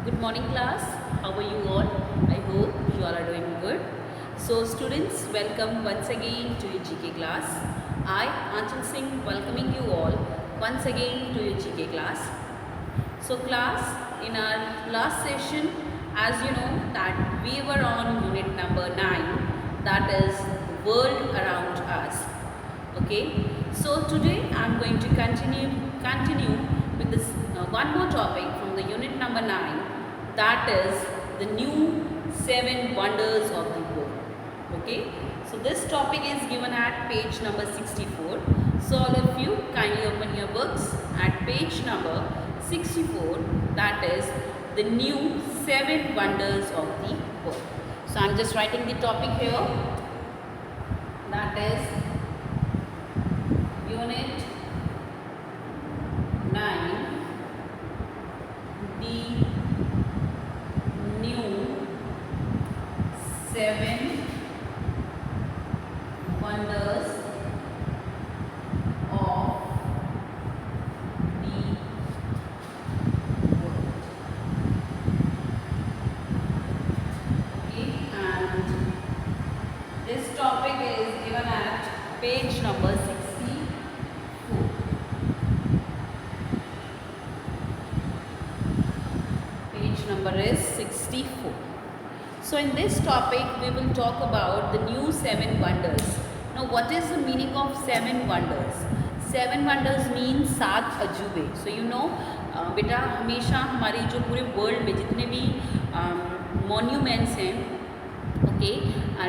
Good morning class. How are you all? I hope you all are doing good. So students, welcome once again to your GK class. I, Anchal Singh, welcoming you all once again to your GK class. So class, in our last session, as you know that we were on unit number 9, that is the world around us. Okay, so today I am going to continue with this one more topic from the unit number 9, that is the new 7 wonders of the world. Okay, so this topic is given at page number 64. So all of you kindly open your books at page number 64, that is the new 7 wonders of the world. So I am just writing the topic here, that is unit 9, the new 7 wonders of the world. Okay, and this topic is given at page number 64. Page number is 64. So in this topic we will talk about the new 7 wonders. Now what is the meaning of 7 wonders? 7 wonders means 7 अजूबे. So you know बेटा हमेशा हमारी जो पूरे world में जितने भी monuments हैं, okay,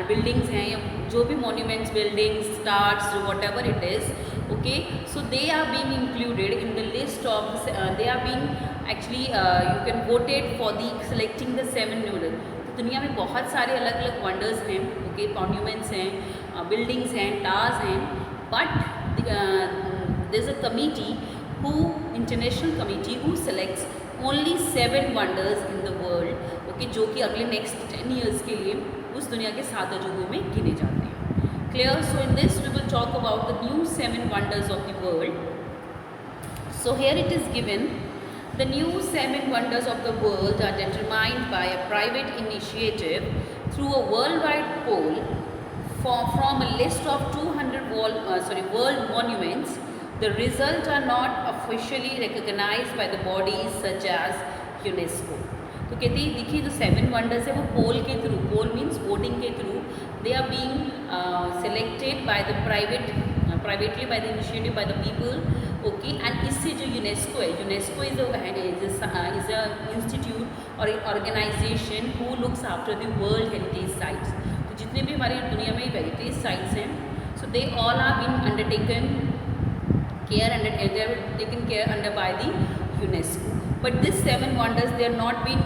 buildings हैं, या जो भी monuments, buildings, stars, whatever it is, okay, so they are being included in the list of, they are being actually you can voted for the selecting the 7 noodle. तो दुनिया में बहुत सारे अलग अलग वंडर्स हैं, ओके, मॉन्यूमेंट्स हैं, buildings हैं, टावर्स हैं, but there is a committee who, international committee who selects only 7 wonders in the world, okay, जो कि अगले नेक्स्ट 10 ईयर्स के लिए उस दुनिया के 7 अजूबों में गिने जाते हैं. Clear? So in this we will talk about the new 7 wonders of the world. So here it is given, the new 7 wonders of the world are determined by a private initiative through a worldwide poll from a list of 200 world monuments. The results are not officially recognized by the bodies such as UNESCO. तो कहते हैं देखिए जो 7 wonders है वो poll के through, poll means voting के through, they are being selected by the privately by the initiative by the people, okay, and इससे जो यूनेस्को है, यूनेस्को इज अ इंस्टीट्यूट और organisation who looks after the world heritage sites. तो जितने भी हमारी दुनिया में हेरिटेज साइट्स हैं, so they all are been undertaken care under by the UNESCO. But these 7 wonders, they are not been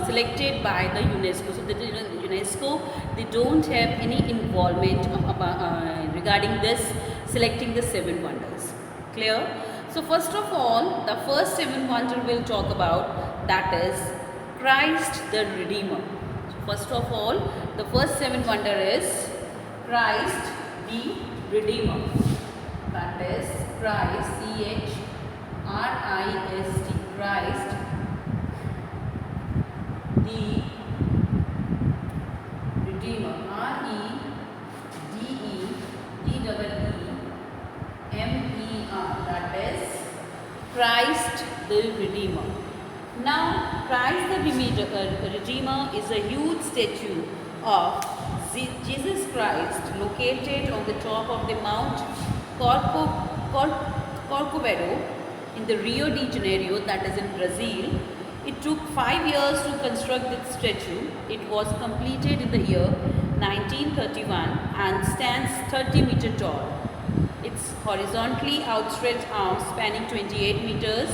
selected by the UNESCO. So the UNESCO, they don't have any involvement regarding this selecting the 7 wonders. Clear? So first of all, the first 7 wonder we'll talk about, that is Christ the Redeemer. So first of all, the first 7 wonder is Christ the Redeemer. That is Christ, C-H-R-I-S-T, Christ the Redeemer, R-E-D-E-D-E-E-M-E-R, that is Christ the Redeemer. Now Christ the Redeemer is a huge statue of Jesus Christ located on the top of the Mount Corcovado in the Rio de Janeiro, that is in Brazil. It took 5 years to construct this statue. It was completed in the year 1931 and stands 30 meters tall. Its horizontally outstretched arms spanning 28 meters.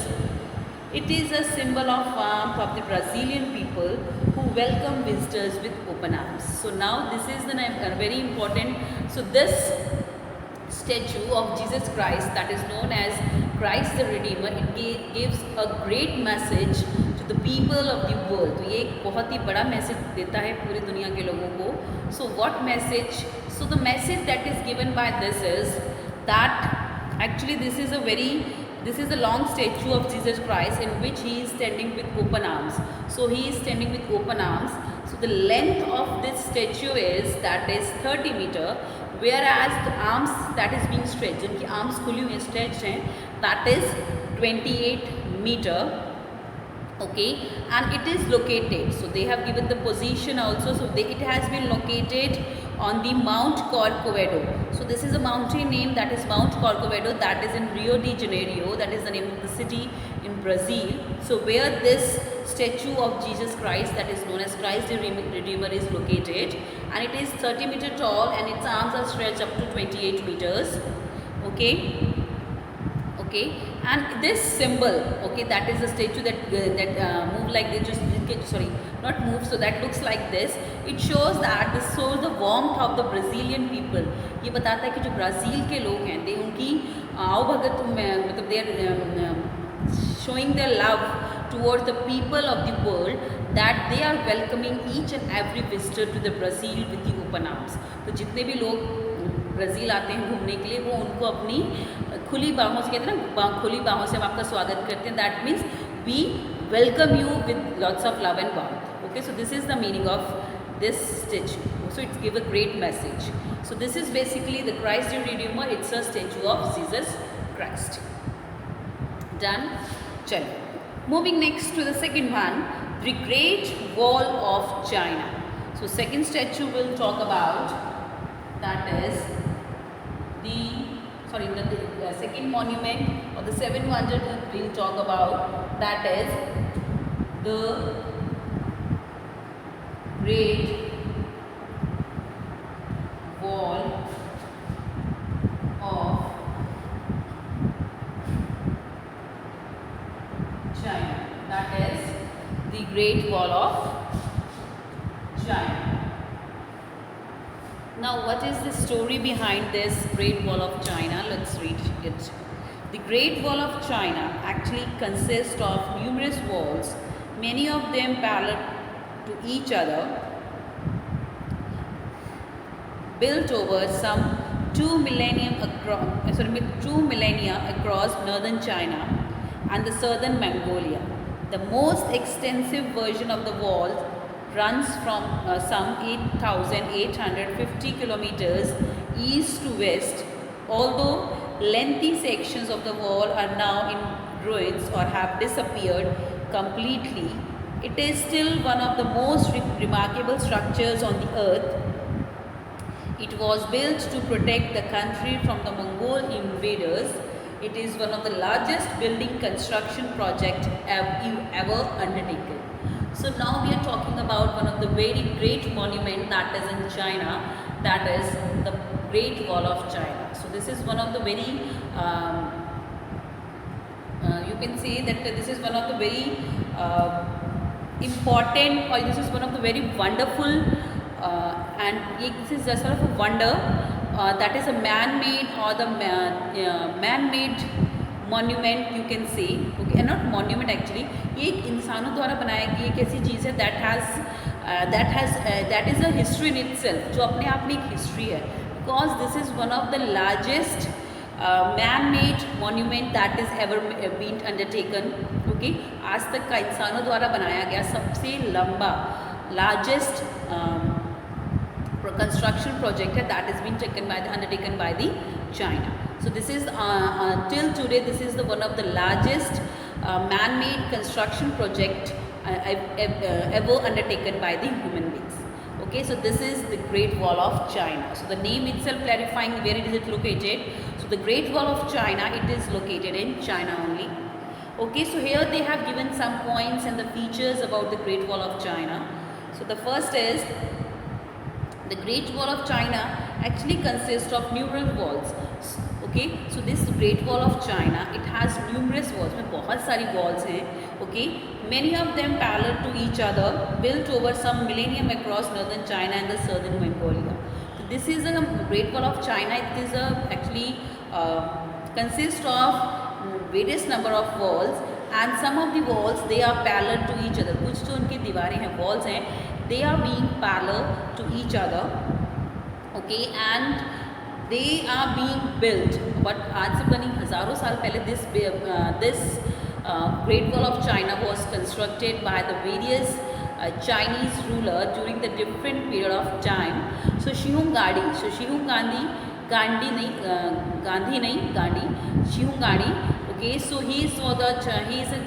It is a symbol of warmth of the Brazilian people who welcome visitors with open arms. So now this is the very important. So this statue of Jesus Christ, that is known as Christ the Redeemer, it gives a great message to the people of the world. तो ये एक बहुत ही बड़ा message देता है पूरी दुनिया के लोगों को. So what message? So the message that is given by this is that actually this is a very This is a long statue of Jesus Christ in which he is standing with open arms. So he is standing with open arms. So the length of this statue is that is 30 meter, whereas the arms that is being stretched, जिनकी arms खुली हुई stretched हैं, that is 28 meter. Okay, and it is located, so they have given the position also, so it has been located on the Mount Corcovado. So this is a mountain name, that is Mount Corcovado, that is in Rio de Janeiro, that is the name of the city in Brazil. So where this statue of Jesus Christ, that is known as Christ the Redeemer, is located, and it is 30 meter tall and its arms are stretched up to 28 meters. Okay. Okay, and this symbol, okay, that is a statue that move like this, just sorry, not move, so that looks like this. It shows that this shows the warmth of the Brazilian people. ये बताता है कि जो Brazil के लोग हैं, they उनकी आवभगत में, मतलब they are showing their love towards the people of the world, that they are welcoming each and every visitor to the Brazil with the open arms. तो जितने भी लोग ब्राज़ील आते हैं घूमने के लिए, वो उनको अपनी खुली बाहों से, कहते हैं ना, खुली बाहों से हम आपका स्वागत करते हैं. That means we welcome you with lots of love and warmth. Okay, so this is the meaning of this statue. So it's give a great message. So this is basically the Christ the Redeemer. It's a statue of Jesus Christ. Done. चलो, moving next to the second one, the Great Wall of China. So second statue will talk about, that is the second monument or the seven wonders we'll talk about, that is the Great Wall of China. That is the Great Wall of China. Now, what is the story behind this Great Wall of China? Let's read it. The Great Wall of China actually consists of numerous walls, many of them parallel to each other, built over some 2 millennia across northern China and the southern Mongolia. The most extensive version of the wall runs from some 8,850 kilometers east to west. Although lengthy sections of the wall are now in ruins or have disappeared completely, it is still one of the most remarkable structures on the earth. It was built to protect the country from the Mongol invaders. It is one of the largest building construction projects ever undertaken. So now we are talking about one of the very great monument that is in China, that is the Great Wall of China. So this is one of the very, you can say that this is one of the very important, or this is one of the very wonderful, and this is a sort of a wonder that is a man-made or the man-made monument, you can say. Okay, and not monument actually, ये एक इंसानों द्वारा बनाया गया एक ऐसी चीज़ है that is a history in itself, जो अपने आप में एक history है, because this is one of the largest man-made monument that is ever been undertaken. Okay, आज तक का इंसानों द्वारा बनाया गया सबसे लंबा largest construction project है, that has been undertaken by the China. So this is till today, this is the one of the largest man-made construction project ever undertaken by the human beings. Okay, so this is the Great Wall of China. So the name itself clarifying where it is located. So the Great Wall of China, it is located in China only. Okay, so here they have given some points and the features about the Great Wall of China. So the first is, the Great Wall of China actually consists of numerous walls. Okay, so this Great Wall of China, it has numerous walls, में बहुत सारी walls हैं. Okay, many of them parallel to each other, built over some millennium across northern China and the southern Mongolia. So this is a Great Wall of China. It is actually consists of various number of walls, and some of the walls they are parallel to each other. कुछ जो उनकी दीवारें हैं, walls हैं, they are being parallel to each other. Okay, and they are being built, but आज से पता नहीं हज़ारों साल पहले this Great Wall of China was constructed by the various Chinese ruler during the different period of time. So Shihung Gandhi, Shihung Gandhi. Okay, so he is a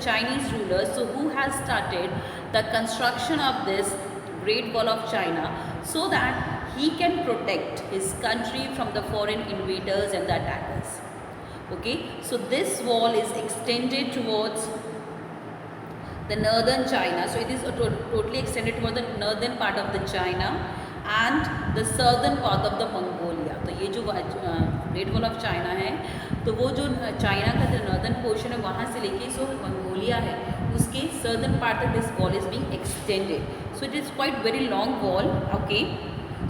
Chinese ruler. So who has started the construction of this Great Wall of China so that he can protect his country from the foreign invaders and the attackers. Okay, so this wall is extended towards the northern China. So it is totally extended towards the northern part of the China and the southern part of the Mongolia. तो ये जो Great Wall of China है, तो वो जो China का जो northern portion है वहाँ से लेके जो मंगोलिया है उसके सर्दर्न पार्ट तक this wall is being extended. So it is quite very long wall. Okay,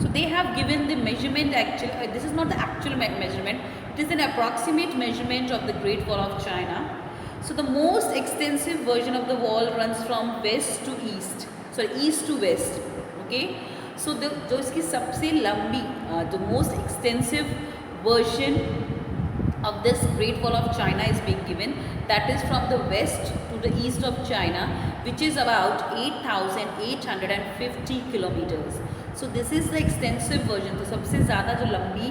so they have given the measurement. Actually this is not the actual measurement, it is an approximate measurement of the Great Wall of China. So the most extensive version of the wall runs from west to east, sorry east to west. Okay, so the जो इसकी सबसे लंबी the most extensive version of this Great Wall of China is being given, that is from the west to the east of China, which is about 8,850 kilometers. So this is the extensive version. तो सबसे ज़्यादा जो लंबी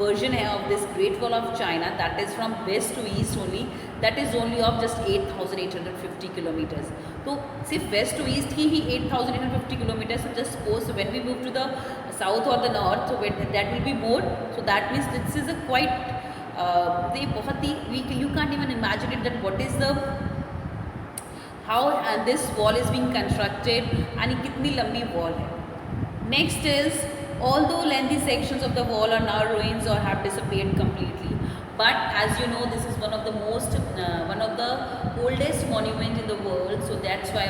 version है of this Great Wall of China, that is from west to east only, that is only of just 8,850 kilometers. तो सिर्फ west to east की ही 8,850 kilometers. So just suppose when we move to the south or the north, so that will be more. So that means this is a quite they बहुत ही you can't even imagine it that what is the how this wall is being constructed and कितनी लंबी wall है. Next is, although lengthy sections of the wall are now ruins or have disappeared completely, but as you know this is one of the oldest monument in the world. So that's why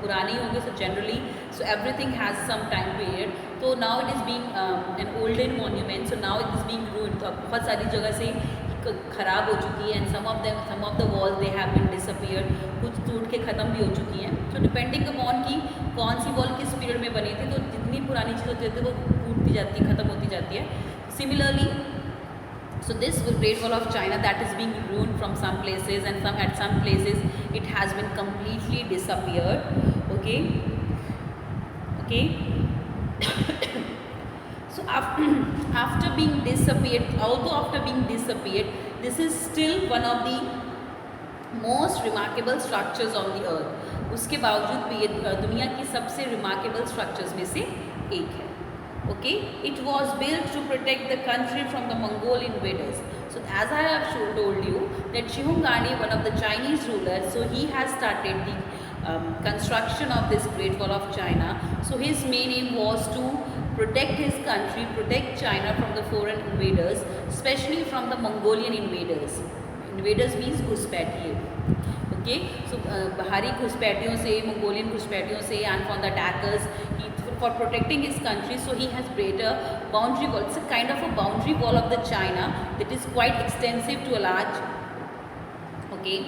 पुरानी होंगे, so generally so everything has some time period. So now it is being an olden monument, so now it is being ruined. तो बहुत सारी जगह से ख़राब हो चुकी है and some of the walls they have been disappeared, कुछ टूट के ख़त्म भी हो चुकी हैं. So depending upon कि कौन सी वॉल किस पीरियड में बनी थी, तो जितनी पुरानी चीज़ होती है वो टूटती जाती है, ख़त्म होती जाती है. Similarly, so this Great Wall of China that is being ruined from some places, and at some places it has been completely disappeared. Okay. So after being disappeared, this is still one of the most remarkable structures on the earth. उसके बावजूद भी ये दुनिया की सबसे remarkable structures में से एक है. Okay, it was built to protect the country from the Mongol invaders. So as I have told you that Shihung Gandhi, one of the Chinese rulers, so he has started the construction of this Great Wall of China. So his main aim was to protect his country, protect China from the foreign invaders, especially from the Mongolian invaders. Invaders means घुसपैठिए. Okay, so बाहरी घुसपैठियों से, Mongolian घुसपैठियों से, and from the attackers, for protecting his country, so he has created a boundary wall. It's a kind of a boundary wall of the China that is quite extensive to a large. Okay,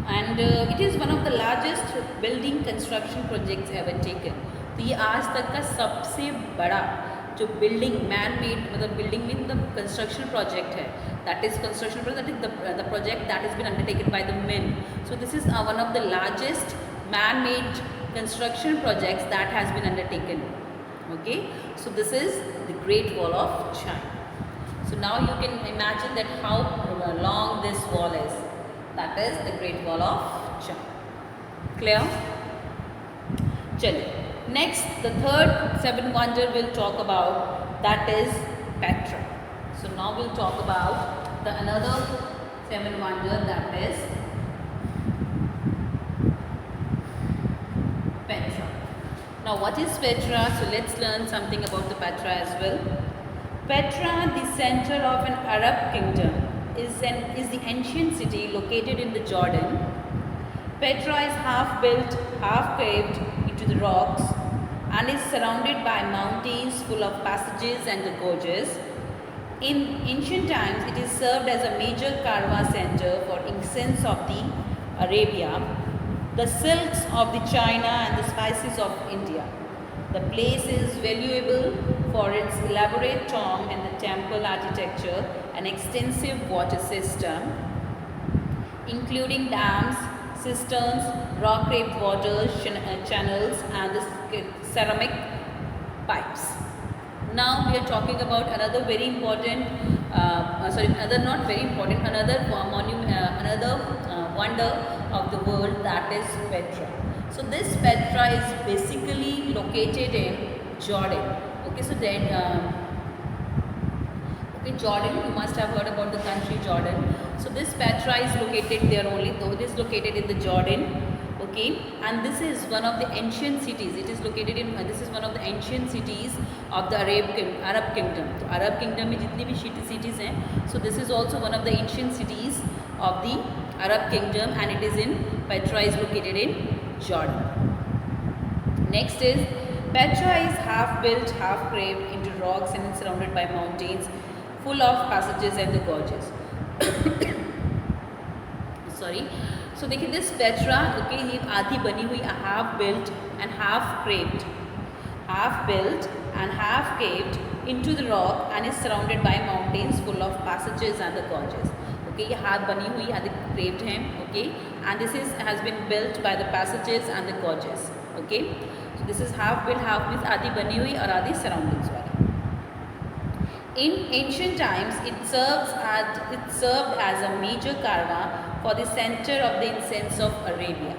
and it is one of the largest building construction projects ever taken. तो ये आज तक का सबसे बड़ा जो building man made, मतलब building mean the construction project है, that is construction project, that is the project that is been undertaken by the men. So this is one of the largest man made construction projects that has been undertaken. Okay, so this is the Great Wall of China. So now you can imagine that how long this wall is. That is the Great Wall of China. Clear? Chaliye. Next, the third seven wonder we'll talk about, that is Petra. So now we'll talk about the another seven wonder, that is Petra. Now what is Petra? So let's learn something about the Petra as well. Petra, the center of an Arab kingdom, is the ancient city located in the Jordan. Petra is half built, half carved into the rocks and is surrounded by mountains full of passages and gorges. In ancient times, it is served as a major caravan center for incense of the Arabia, the silks of the China and the spices of India. The place is valuable for its elaborate tomb and the temple architecture, an extensive water system, including dams, cisterns, rock-craped water channels, and the ceramic pipes. Now we are talking about another very important, another not very important, another wonder of the world, that is Petra. So this Petra is basically located in Jordan. Okay, so then Jordan, you must have heard about the country Jordan. So this Petra is located there only, though it is located in the Jordan. Okay, and this is one of the ancient cities. It is located in this is one of the ancient cities of the Arab Kingdom. So Arab Kingdom में जितनी भी cities हैं, so this is also one of the ancient cities of the Arab Kingdom, and it is in Petra is located in Jordan. Next is Petra is half built, half carved into rocks and is surrounded by mountains, full of passages and the gorges. Sorry. So देखिए this Petra, okay, ये आधी बनी हुई, half built and half carved into the rock and is surrounded by mountains full of passages and the gorges. Okay, ये हाथ बनी हुई, आधी carved हैं, okay, and this has been built by the passages and the gorges. Okay, so this is half built, half means आधी बनी हुई और आधी surroundings वाली. In ancient times, it served as a major caravan for the center of the incense of Arabia.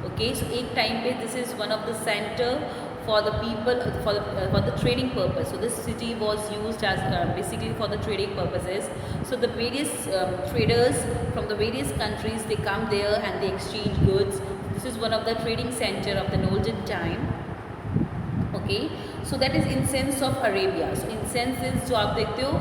Okay, so एक time पे this is one of the center for the people for the trading purpose. So this city was used as basically for the trading purposes. So the various traders from the various countries, they come there and they exchange goods. This is one of the trading center of the olden time. Okay, so that is incense of Arabia. So incense is जो आप देखते हो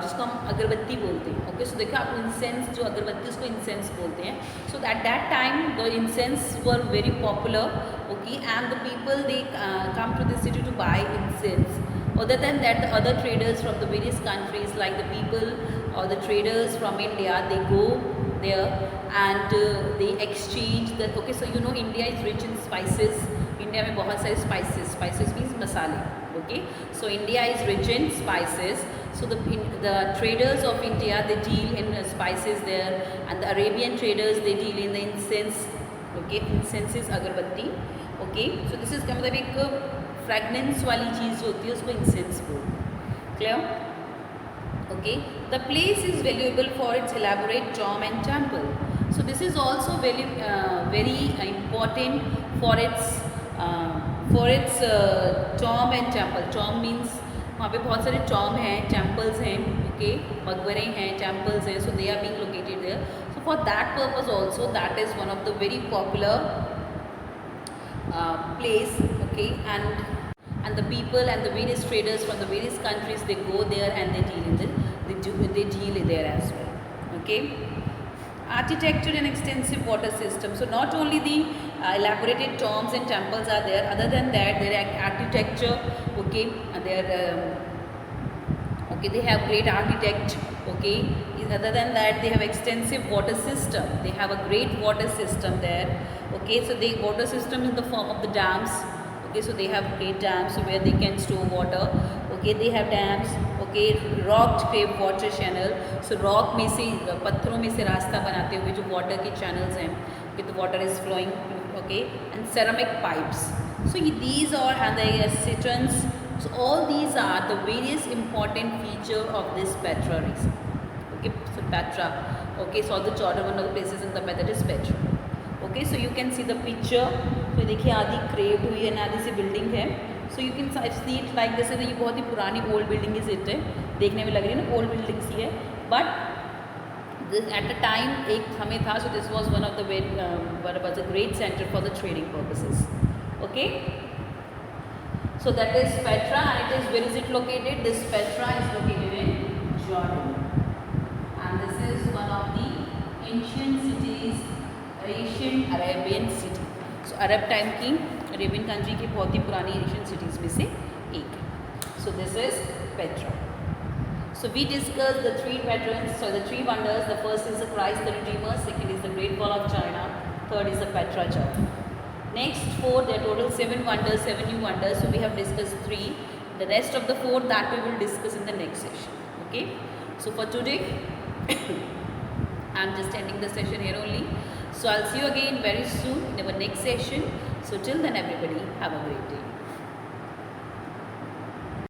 जिसको हम अगरबत्ती बोलते हैं. Okay, so देखो आप incense जो अगरबत्ती उसको incense बोलते हैं. So at that time the incense were very popular. Okay, and the people they come to the city to buy incense. Other than that, the other traders from the various countries, like the people or the traders from India, they go there and they exchange the. Okay, so you know India is rich in spices. India में बहुत सारे spices means मसाले. Okay, so India is rich in spices. So the traders of India they deal in spices there and the Arabian traders they deal in the incense. Okay, incense is अगरबत्ती. Okay, so this is का मतलब एक fragrance वाली चीज़ जो होती है उसको incense बोलते हैं. Clear? Okay, the place is valuable for its elaborate Tom and temple. So this is also very important for its tomb and temple. Tomb means वहाँ पे बहुत सारे tomb हैं, temples हैं, okay, मकबरे हैं, temples हैं, so they are being located there. So for that purpose also, that is one of the very popular place, okay, and the people and the various traders from the various countries, they go there and they deal there as well. Okay. Architecture and extensive water system. So not only the elaborated tombs and temples are there, other than that their architecture, okay, they have great architect, okay. Other than that, they have extensive water system. They have a great water system there. Okay, so the water system in the form of the dams. Okay, so they have great dams where they can store water. Okay, they have dams. Okay, rock craped water channel. So rock में से पत्थरों में से रास्ता बनाते हुए जो water के channels हैं, okay, the water is flowing. Okay, and ceramic pipes. So these are and the cisterns. So all these are the various important feature of this Petra region. Okay, so Petra. Okay, so the Jordan, one of the places in the method is Petra. Okay, so you can see the picture. तो देखिए आधी craved हुई है, आधी सी building है. So you can see it like जैसे ये बहुत ही पुरानी ओल्ड बिल्डिंग इज इट है, देखने में लग रही है ना ओल्ड बिल्डिंग सी है, बट एट अ टाइम एक समय था. So this was one of the great centre for the trading purposes. Okay, so that is Petra, and it is, where is it located? This Petra is located in Jordan, and this is one of the ancient cities, ancient Arabian city. So Arab time की Arabian country की बहुत ही पुरानी ancient cities में से एक है. So this is Petra. So we discussed the three patrons, so the three wonders. The first is the Christ the Redeemer, second is the Great Wall of China, third is the Petra Jordan. Next 4, there are total 7 wonders, 7 new wonders. So we have discussed 3. The rest of the 4 that we will discuss in the next session. Okay. So for today, I'm just ending the session here only. So I'll see you again very soon in our next session. So till then everybody, have a good day.